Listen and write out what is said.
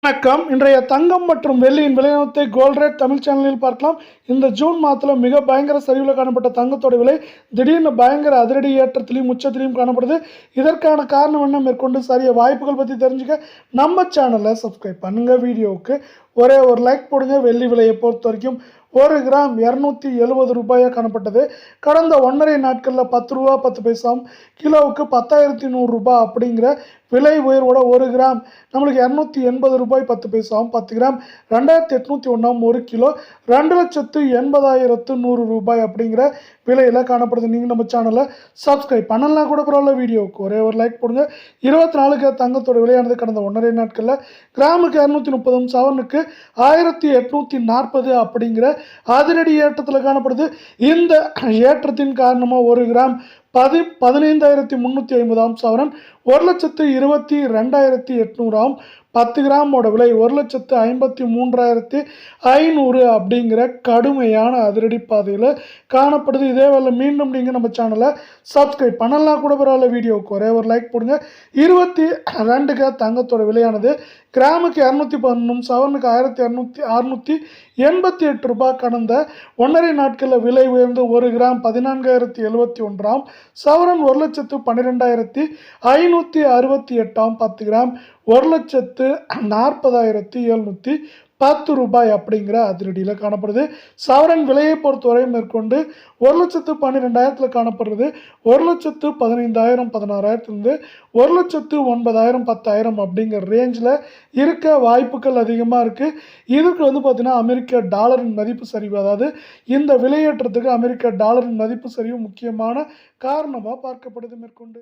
வணக்கம். இன்றைய தங்கம் மற்றும் வெள்ளியின் விலைநிலத்தை கோல்ட் ரேட் தமிழ் சேனலில் பார்க்கலாம். இந்த ஜூன் மாதத்தில் மிக பயங்கர சரிவில் காணப்பட்ட தங்கத்தோட விலை திடீர்னு பயங்கர அதிரடி ஏற்றத்திலையும் உச்சத்திலையும் காணப்படுது. இதற்கான காரணம் என்ன, மேற்கொண்டு சரிய வாய்ப்புகள் பற்றி தெரிஞ்சுக்க நம்ம சேனலை சப்ஸ்கிரைப் பண்ணுங்க. வீடியோவுக்கு ஒரே ஒரு லைக் போடுங்க. வெள்ளி விலையை பொறுத்த வரைக்கும் 1 கிராம் 270 ரூபாயாக காணப்பட்டது. கடந்த 1.5 நாட்களில் 10 ரூபா 10 பைசாவும் கிலோவுக்கு 10,100 ரூபாய் அப்படிங்கிற விலை உயர்வோட 1 கிராம் நம்மளுக்கு 280 ரூபாய் 10 பைசாவும் 10 கிராம் 2,801 1 கிலோ 2,80,100 ரூபாய் அப்படிங்கிற விலையில் காணப்படுது. நீங்கள் நம்ம சேனலை சப்ஸ்கிரைப் பண்ணலாம் கூட பரவாயில்ல. வீடியோவுக்கு ஒரே ஒரு லைக் போடுங்க. 24 தங்கத்தோட விலையானது கடந்த 1.5 நாட்களில் கிராமுக்கு 230 சவரனுக்கு 1,840 அப்படிங்கிற அதிரடி ஏற்றத்தில் காணப்படுது. இந்த ஏற்றத்தின் காரணமாக 1 கிராம் 15,350 சவரன் 1,22,800 10 கிராமோட விலை 1,53,500 அப்படிங்கிற கடுமையான அதிரடி பாதையில் காணப்படுது. இதே வேலை மீண்டும் நீங்கள் நம்ம சேனலை சப்ஸ்கிரைப் பண்ணலாம் கூட பரவாயில்ல. வீடியோவுக்கு ஒரே ஒரு லைக் போடுங்க. 22 தங்கத்தோட விலையானது கிராமுக்கு 211 சவரனுக்கு 1,688 ரூபாய் கடந்த 1.5 நாட்களில் விலை உயர்ந்து 1 கிராம் 14,071 சவரன் 1,12,568 10 கிராம் 1,40,710 ரூபாய் அப்படிங்கிற அதிரடியில் காணப்படுது. சவரன் விலையை பொறுத்தவரை மேற்கொண்டு 1,12,000 காணப்படுறது. 1,15,000 16,000 1,09,000 10,000 அப்படிங்கிற ரேஞ்சில் இருக்க வாய்ப்புகள் அதிகமாக இருக்குது. இதுக்கு பார்த்தீங்கன்னா அமெரிக்க டாலரின் மதிப்பு சரிவு, அதாவது இந்த விலையேற்றத்துக்கு அமெரிக்க டாலரின் மதிப்பு சரிவு முக்கியமான காரணமாக பார்க்கப்படுது. மேற்கொண்டு